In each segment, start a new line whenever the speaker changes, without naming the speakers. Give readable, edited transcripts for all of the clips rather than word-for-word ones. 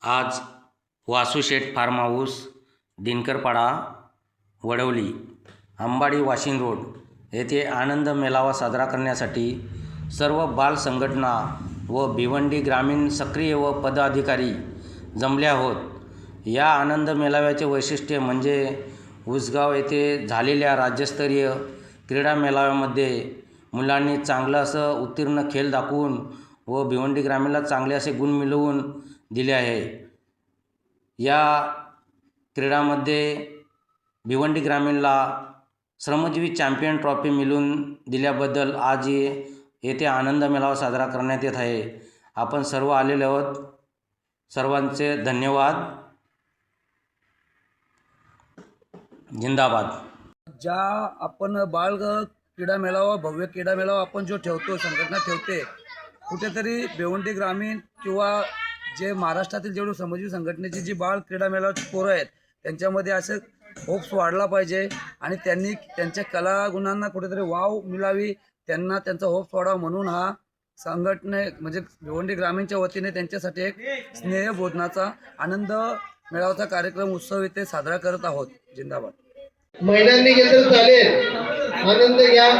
आज वासूशेठ form house, दिनकरपाडा, Wadavali, अंबाडी Washim road येथे आनंद मेळावा साजरा करण्यासाठी सर्व बाल संघटना व भिवंडी ग्रामीण सक्रिय व पदाधिकारी जमले आहोत. या आनंद मेळाव्याचे वैशिष्ट्य म्हणजे उसगाव येथे झालेल्या राज्यस्तरीय क्रीडा मेळाव्यामध्ये मुलांनी चांगलं असं उत्तीर्ण खेळ दाखवून व भिवंडी ग्रामीणला चांगले असे गुण मिळवून दिले आहे. या क्रीडामध्ये भिवंडी ग्रामीणला श्रमजीवी चॅम्पियन ट्रॉफी मिळवून दिल्याबद्दल आज येथे आनंद मेळावा साजरा करण्यात येत आहे. आपण सर्व आलेले आहोत. सर्वांचे धन्यवाद. जिंदाबाद.
ज्या आपण बाल क्रीडा मेळावा, भव्य क्रीडा मेळावा आपण जो ठेवतो, संघटना ठेवते, कुठेतरी भिवंडी ग्रामीण किंवा जे महाराष्ट्रातील जेवढे श्रमजीवी संघटनेची जी बाल क्रीडा मेळाव्याची पोरं आहेत त्यांच्यामध्ये असं होप्स वाढला पाहिजे आणि त्यांनी त्यांच्या कलागुणांना कुठेतरी वाव मिळावी, त्यांना त्यांचा होप्स वाढावा म्हणून हा संघटने म्हणजे भिवंडी ग्रामीणच्या वतीने त्यांच्यासाठी एक स्नेहबोधनाचा आनंद मेळाव्याचा कार्यक्रम उत्सव इथे साजरा करत आहोत. जिंदाबाद.
महिलांनी घेतलं चालेल, आनंद घ्या.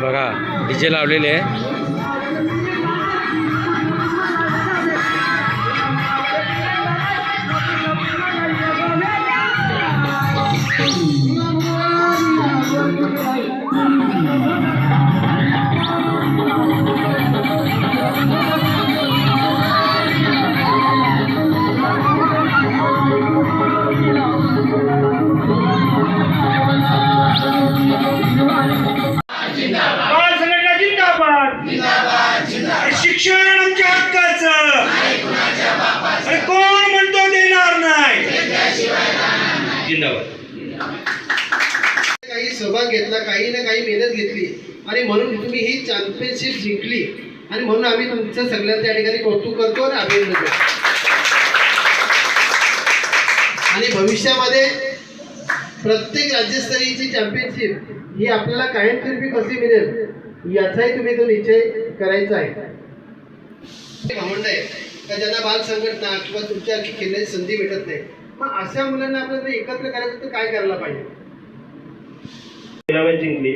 बघा डीजे लावलेले आहे.
शिक्षण आमच्या हक्काचं आणि कोण म्हणतो देणार नाही. जिंदाबाद.
काही सहभाग घेतला, काही ना काही मेहनत घेतली आणि म्हणून तुम्ही ही चॅम्पियनशिप जिंकली आणि म्हणून आम्ही तुमचं सगळ्यांचं त्या ठिकाणी कौतुक करतो आणि अभिनंदन करतो. आणि भविष्यामध्ये प्रत्येक राज्यस्तरीयची चॅम्पियनशिप ही आपल्याला कायमस्वरूपी कशी मिळेल याचाही तुम्ही तो निश्चय करायचा आहे. भावंड आहे का ज्यांना बाल संघटना किंवा तुमच्या खेळण्याची संधी भेटत नाही, मग अशा मुलांना आपल्याला एकत्र करायचं तर काय करायला पाहिजे?
जिंकली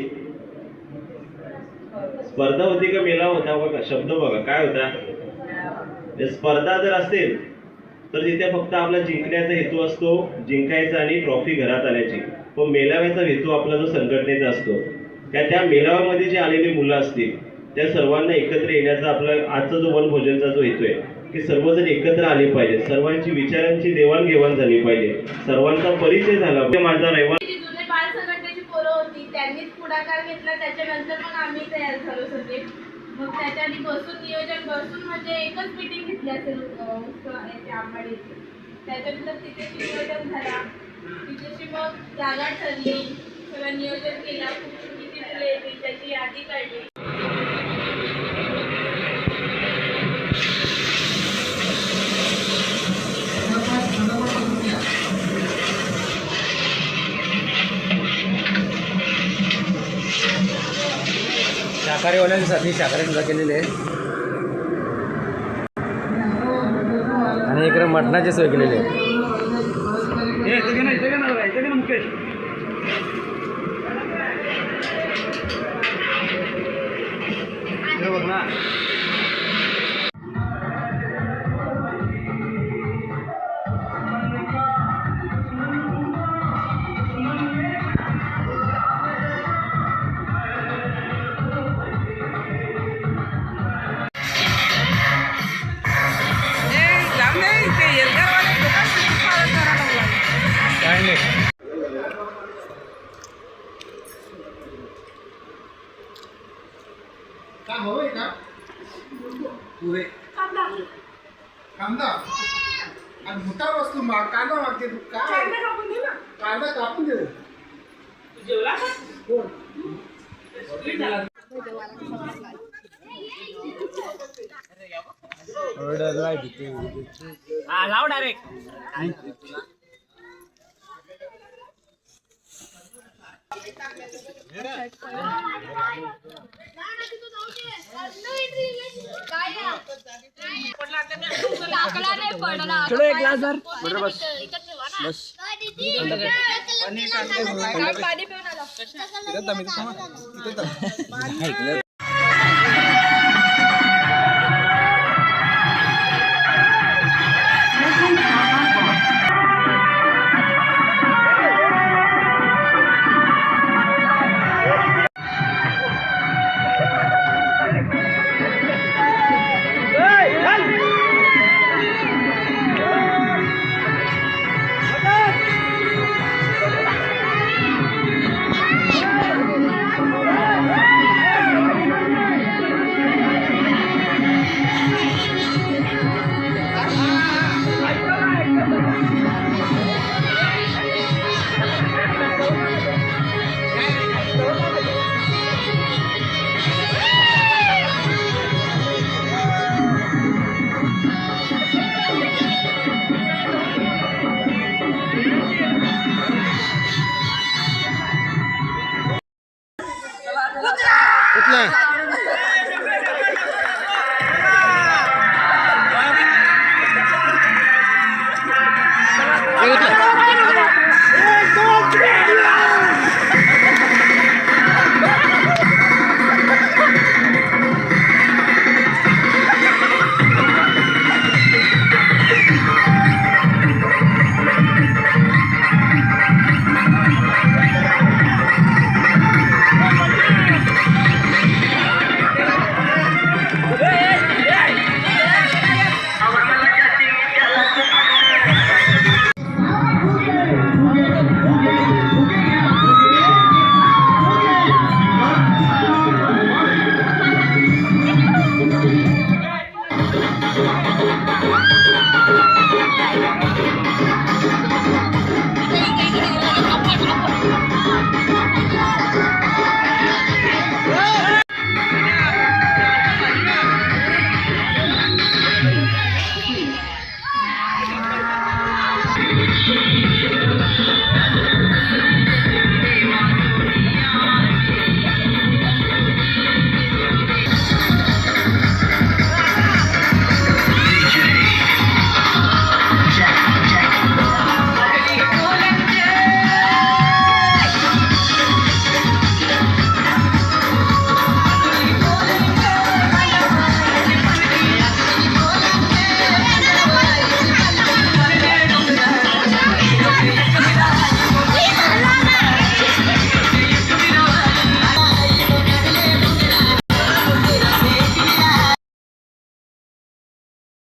स्पर्धा होती का मेळावा होता? बघा शब्द बघा काय होता. स्पर्धा जर असेल तर तिथे फक्त आपला जिंकण्याचा हेतू असतो, जिंकायचा आणि ट्रॉफी घरात आणायची. पण मेळाव्याचा हेतू आपला जो संघटनेचा असतो, त्या मेळाव्यामध्ये जे आलेली मुलं असतील त्या सर्वांना एकत्र येण्याचा आपला आजचा जो वनभोजनचा जो हेतू आहे की सर्वजण एकत्र आले पाहिजे, सर्वांची विचारांची देवाणघेवाण झाली पाहिजे, सर्वांचा परिचय झाला पाहिजे. माझा रहिवासी
बाल संघटनेची पोरं होती, त्यांनीच पुढाकार घेतला. त्याच्यानंतर मग आम्ही तयार झालो सगळे. मग त्याच्या आधी नियोजन बसून म्हणजे एकच मीटिंग घेतली असेल आंबाडी. त्याच्यानंतर तिथे नियोजन झाला, तिच्याशी मग जागा ठरली, सगळं नियोजन केला, किती फुले येतील त्याची यादी काढली.
शाकाहारीवाल्यांसाठी शाकाहारी सुद्धा केलेले आहे आणि इकडे मटणाची सोय केलेली आहे. बघ ना. काय नाही.
काय हवंय का? पुरे कांदा आणि मोठा वस्तू कांदा मागते तू काय कांदा कापून दे कोण
लाव डायरेक्ट चलो एक ग्लास धर बस बस
पाणी पिऊन आला
कुठला